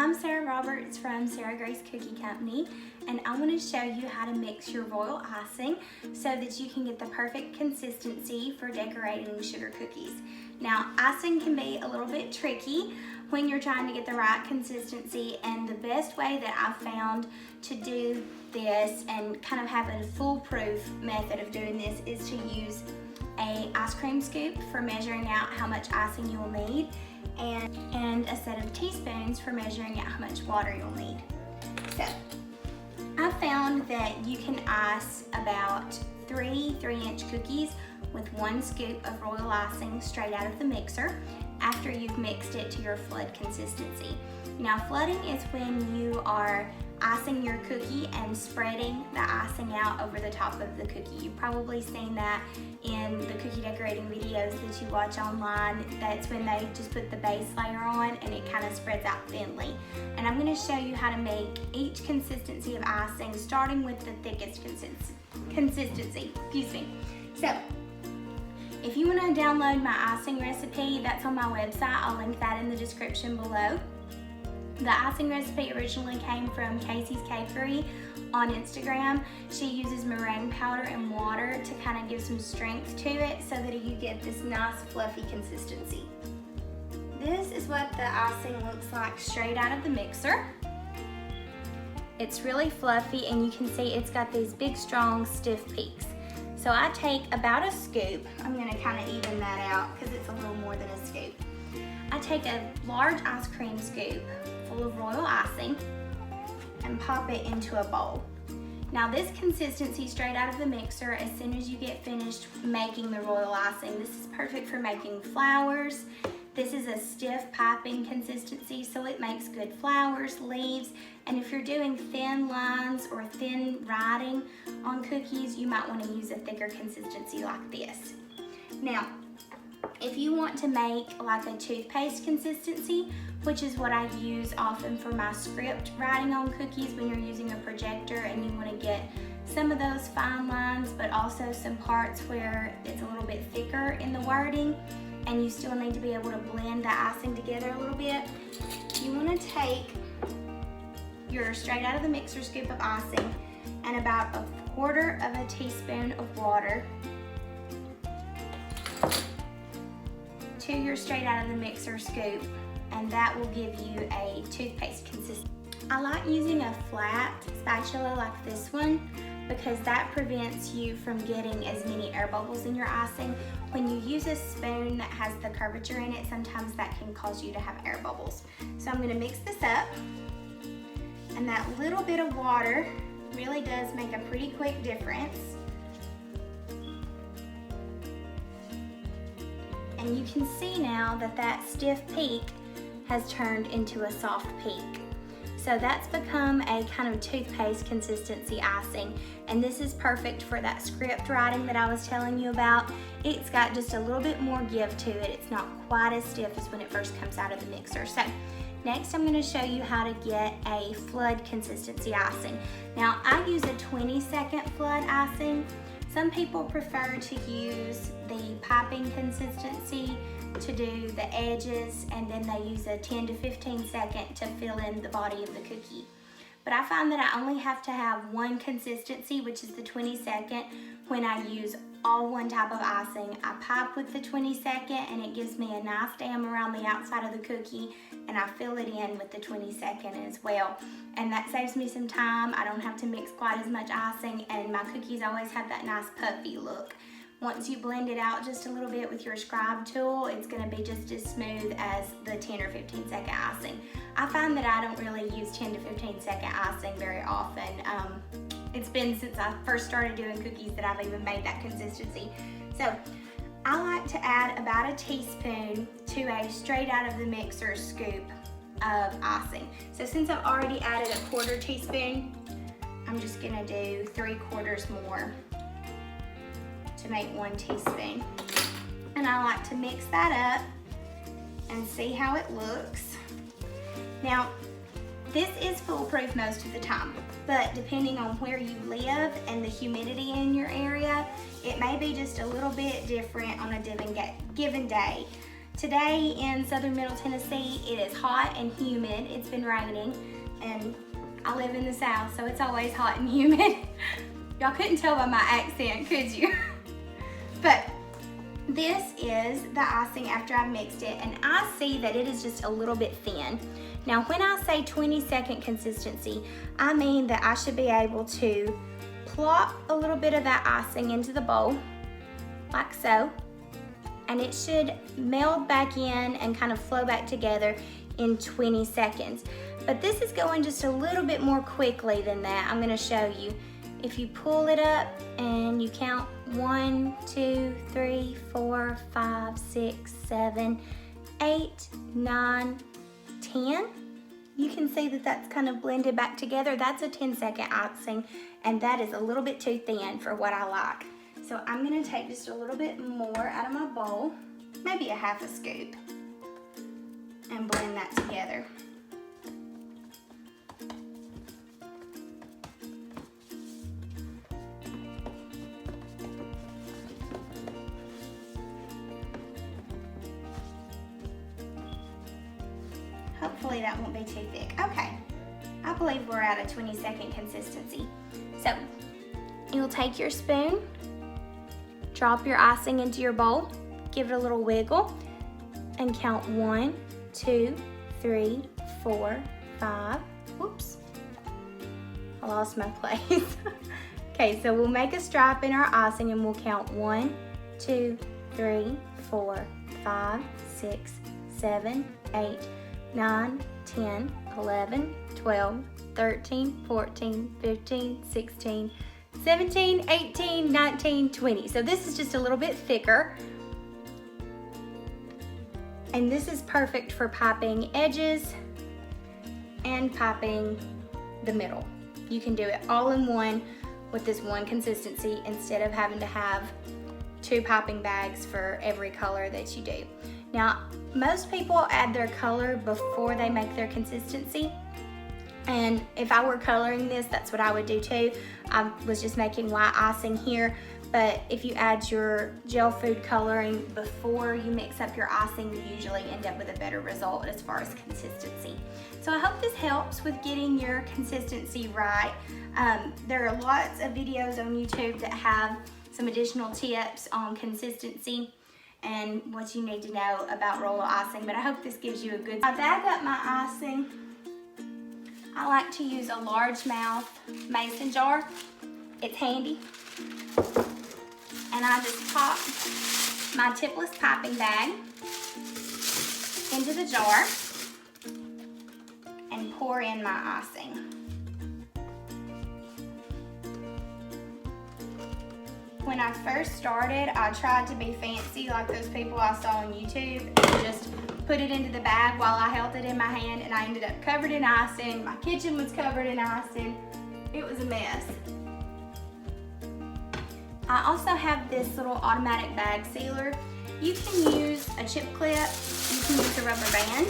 I'm Sarah Roberts from Sarah Grace Cookie Company, and I want to show you how to mix your royal icing so that you can get the perfect consistency for decorating sugar cookies. Now, icing can be a little bit tricky when you're trying to get the right consistency, and the best way that I've found to do this and kind of have a foolproof method of doing this is to use an ice cream scoop for measuring out how much icing you'll need, and a set of teaspoons for measuring out how much water you'll need. So, I found that you can ice about 3 3-inch cookies with 1 scoop of royal icing straight out of the mixer after you've mixed it to your flood consistency. Now, flooding is when you are icing your cookie and spreading the icing out over the top of the cookie. You've probably seen that in the cookie decorating videos that you watch online. That's when they just put the base layer on and it kind of spreads out thinly. And I'm going to show you how to make each consistency of icing, starting with the thickest consistency. So, if you want to download my icing recipe, that's on my website. I'll link that in the description below. The icing recipe originally came from Casey's Cakery on Instagram. She uses meringue powder and water to kind of give some strength to it so that you get this nice fluffy consistency. This is what the icing looks like straight out of the mixer. It's really fluffy, and you can see it's got these big, strong, stiff peaks. So I take about a scoop. I'm going to kind of even that out because it's a little more than a scoop. I take a large ice cream scoop full of royal icing and pop it into a bowl. Now, this consistency straight out of the mixer, as soon as you get finished making the royal icing, this is perfect for making flowers. This is a stiff piping consistency, so it makes good flowers, leaves, and if you're doing thin lines or thin writing on cookies, you might want to use a thicker consistency like this. Now, if you want to make like a toothpaste consistency, which is what I use often for my script writing on cookies when you're using a projector and you want to get some of those fine lines, but also some parts where it's a little bit thicker in the wording, and you still need to be able to blend the icing together a little bit, you want to take your straight out of the mixer scoop of icing and about 1/4 teaspoon of water to your straight out of the mixer scoop, and that will give you a toothpaste consistency. I like using a flat spatula like this one because that prevents you from getting as many air bubbles in your icing. When you use a spoon that has the curvature in it, sometimes that can cause you to have air bubbles. So I'm going to mix this up, and that little bit of water really does make a pretty quick difference. And you can see now that that stiff peak has turned into a soft peak. So that's become a kind of toothpaste consistency icing, and this is perfect for that script writing that I was telling you about. It's got just a little bit more give to it. It's not quite as stiff as when it first comes out of the mixer. So next I'm going to show you how to get a flood consistency icing. Now, I use a 20-second flood icing. Some people prefer to use the piping consistency to do the edges, and then they use a 10 to 15 second to fill in the body of the cookie. But I find that I only have to have one consistency, which is the 20-second, when I use all one type of icing. I pipe with the 20-second, and it gives me a nice dam around the outside of the cookie, and I fill it in with the 20-second as well. And that saves me some time. I don't have to mix quite as much icing, and my cookies always have that nice puffy look. Once you blend it out just a little bit with your scribe tool, it's going to be just as smooth as the 10 or 15 second icing. I find that I don't really use 10 to 15 second icing very often. It's been since I first started doing cookies that I've even made that consistency. So I like to add about a teaspoon to a straight out of the mixer scoop of icing. So since I've already added a 1/4 teaspoon, I'm just going to do 3/4 more to make 1 teaspoon. And I like to mix that up and see how it looks. Now, this is foolproof most of the time, but depending on where you live and the humidity in your area, it may be just a little bit different on a given day. Today in southern Middle Tennessee, it is hot and humid. It's been raining, and I live in the South, so it's always hot and humid. Y'all couldn't tell by my accent, could you? But this is the icing after I've mixed it, and I see that it is just a little bit thin. Now, when I say 20-second consistency, I mean that I should be able to plop a little bit of that icing into the bowl, like so, and it should meld back in and kind of flow back together in 20 seconds. But this is going just a little bit more quickly than that. I'm gonna show you. If you pull it up and you count 1, 2, 3, 4, 5, 6, 7, 8, 9, 10, you can see that that's kind of blended back together. That's a 10-second icing, and that is a little bit too thin for what I like. So I'm gonna take just a little bit more out of my bowl, maybe a half a scoop, and blend that together. Hopefully that won't be too thick. Okay, I believe we're at a 20-second consistency. So you'll take your spoon, drop your icing into your bowl, give it a little wiggle, and count 1, 2, 3, 4, 5. Whoops, I lost my place. Okay, so we'll make a stripe in our icing and we'll count 1, 2, 3, 4, 5, 6, 7, 8, 9, 10, 11, 12, 13, 14, 15, 16, 17, 18, 19, 20. So this is just a little bit thicker. And this is perfect for popping edges and popping the middle. You can do it all in one with this one consistency instead of having to have 2 popping bags for every color that you do. Now, most people add their color before they make their consistency. And if I were coloring this, that's what I would do too. I was just making white icing here, but if you add your gel food coloring before you mix up your icing, you usually end up with a better result as far as consistency. So I hope this helps with getting your consistency right. There are lots of videos on YouTube that have some additional tips on consistency and what you need to know about royal icing, but I hope this gives you a good... I bag up my icing. I like to use a largemouth mason jar. It's handy. And I just pop my tipless piping bag into the jar and pour in my icing. When I first started, I tried to be fancy like those people I saw on YouTube and just put it into the bag while I held it in my hand, and I ended up covered in icing. My kitchen was covered in icing. It was a mess. I also have this little automatic bag sealer. You can use a chip clip, you can use a rubber band.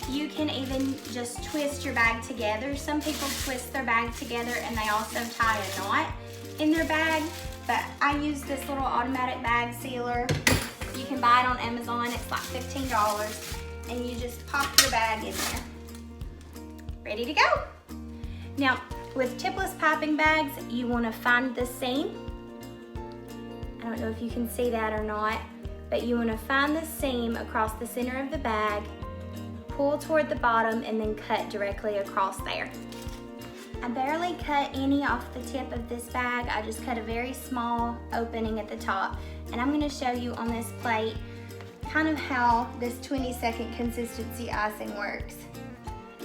You can even just twist your bag together. Some people twist their bag together and they also tie a knot in their bag, but I use this little automatic bag sealer. You can buy it on Amazon. It's like $15, and you just pop your bag in there. Ready to go. Now, with tipless piping bags, you want to find the seam. I don't know if you can see that or not, but you want to find the seam across the center of the bag, pull toward the bottom, and then cut directly across there. I barely cut any off the tip of this bag. I just cut a very small opening at the top. And I'm gonna show you on this plate kind of how this 20-second consistency icing works.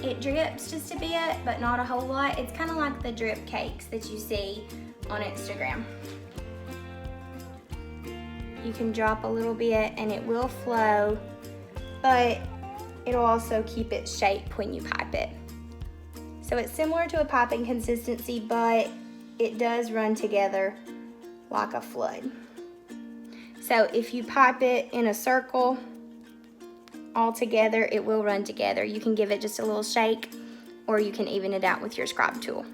It drips just a bit, but not a whole lot. It's kind of like the drip cakes that you see on Instagram. You can drop a little bit and it will flow, but it'll also keep its shape when you pipe it. So it's similar to a piping consistency, but it does run together like a flood. So if you pipe it in a circle all together, it will run together. You can give it just a little shake, or you can even it out with your scribe tool.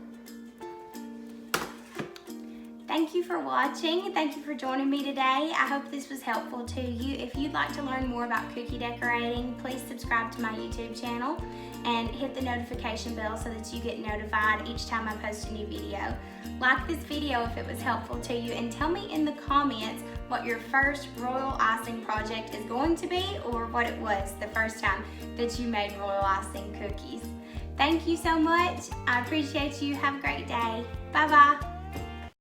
Thank you for watching. Thank you for joining me today. I hope this was helpful to you. If you'd like to learn more about cookie decorating, please subscribe to my YouTube channel and hit the notification bell so that you get notified each time I post a new video. Like this video if it was helpful to you, and tell me in the comments what your first royal icing project is going to be, or what it was the first time that you made royal icing cookies. Thank you so much. I appreciate you. Have a great day. Bye-bye.